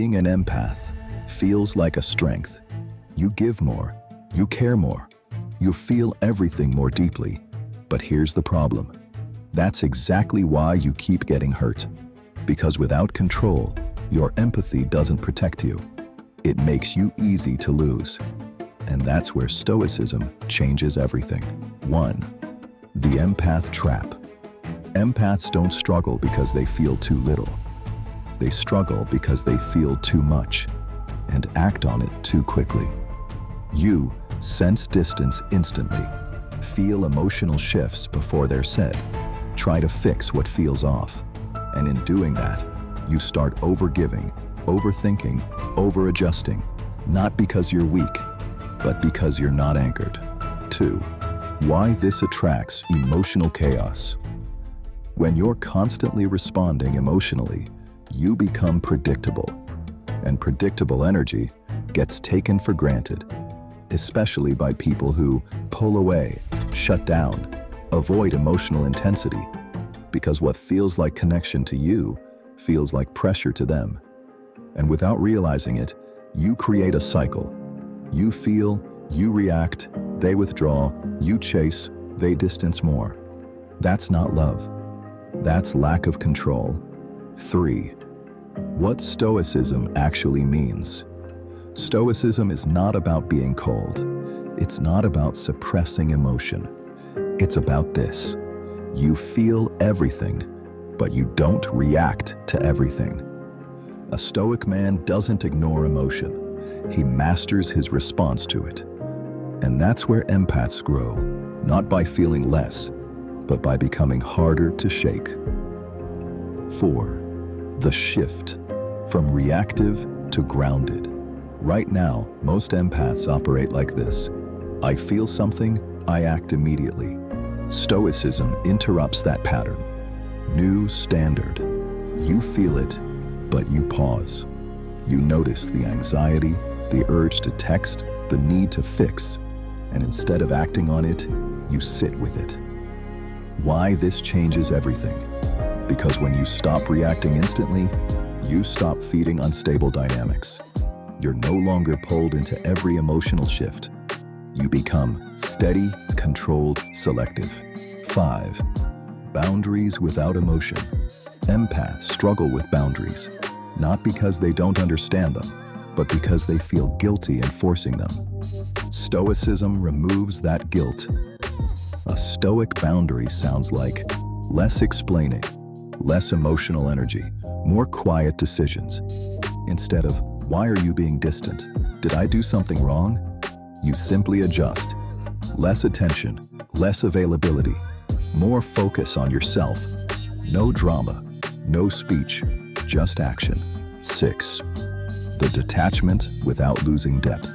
Being an empath feels like a strength. You give more, you care more, you feel everything more deeply. But here's the problem. That's exactly why you keep getting hurt. Because without control, your empathy doesn't protect you. It makes you easy to lose. And that's where Stoicism changes everything. 1. The empath trap. Empaths don't struggle because they feel too little. They struggle because they feel too much and act on it too quickly. You sense distance instantly, feel emotional shifts before they're said, try to fix what feels off. And in doing that, you start overgiving, overthinking, over-adjusting, not because you're weak, but because you're not anchored. 2. Why this attracts emotional chaos. When you're constantly responding emotionally, you become predictable, and predictable energy gets taken for granted, especially by people who pull away, shut down, avoid emotional intensity, because what feels like connection to you feels like pressure to them. And without realizing it, you create a cycle. You feel, you react, they withdraw, you chase, they distance more. That's not love. That's lack of control. 3. What Stoicism actually means. Stoicism is not about being cold. It's not about suppressing emotion. It's about this. You feel everything, but you don't react to everything. A Stoic man doesn't ignore emotion. He masters his response to it. And that's where empaths grow, not by feeling less, but by becoming harder to shake. 4. The shift from reactive to grounded. Right now, most empaths operate like this. I feel something, I act immediately. Stoicism interrupts that pattern. New standard. You feel it, but you pause. You notice the anxiety, the urge to text, the need to fix, and instead of acting on it, you sit with it. Why this changes everything? Because when you stop reacting instantly, you stop feeding unstable dynamics. You're no longer pulled into every emotional shift. You become steady, controlled, selective. 5. Boundaries without emotion. Empaths struggle with boundaries, not because they don't understand them, but because they feel guilty enforcing them. Stoicism removes that guilt. A Stoic boundary sounds like less explaining, less emotional energy, more quiet decisions. Instead of, why are you being distant? Did I do something wrong? You simply adjust. Less attention, less availability, more focus on yourself. No drama, no speech, just action. 6. The detachment without losing depth.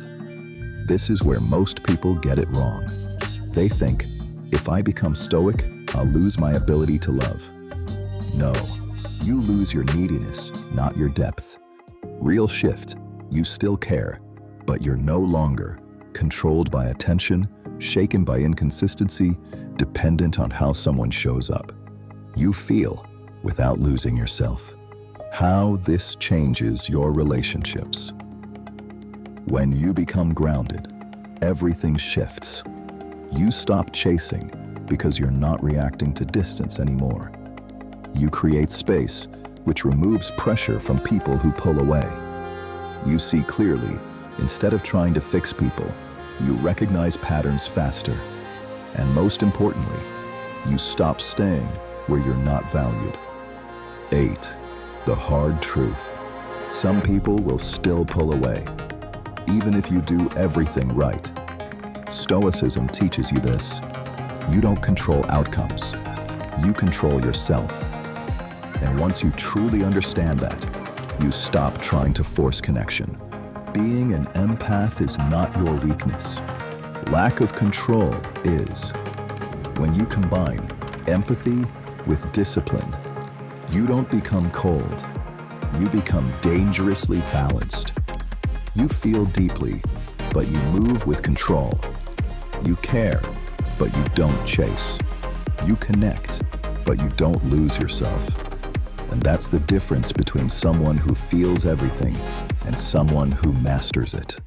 This is where most people get it wrong. They think, if I become Stoic, I'll lose my ability to love. No, you lose your neediness, not your depth. Real shift, you still care, but you're no longer controlled by attention, shaken by inconsistency, dependent on how someone shows up. You feel without losing yourself. How this changes your relationships. When you become grounded, everything shifts. You stop chasing because you're not reacting to distance anymore. You create space, which removes pressure from people who pull away. You see clearly. Instead of trying to fix people, you recognize patterns faster. And most importantly, you stop staying where you're not valued. 8. The hard truth. Some people will still pull away, even if you do everything right. Stoicism teaches you this. You don't control outcomes. You control yourself. And once you truly understand that, you stop trying to force connection. Being an empath is not your weakness. Lack of control is. When you combine empathy with discipline, you don't become cold. You become dangerously balanced. You feel deeply, but you move with control. You care, but you don't chase. You connect, but you don't lose yourself. And that's the difference between someone who feels everything and someone who masters it.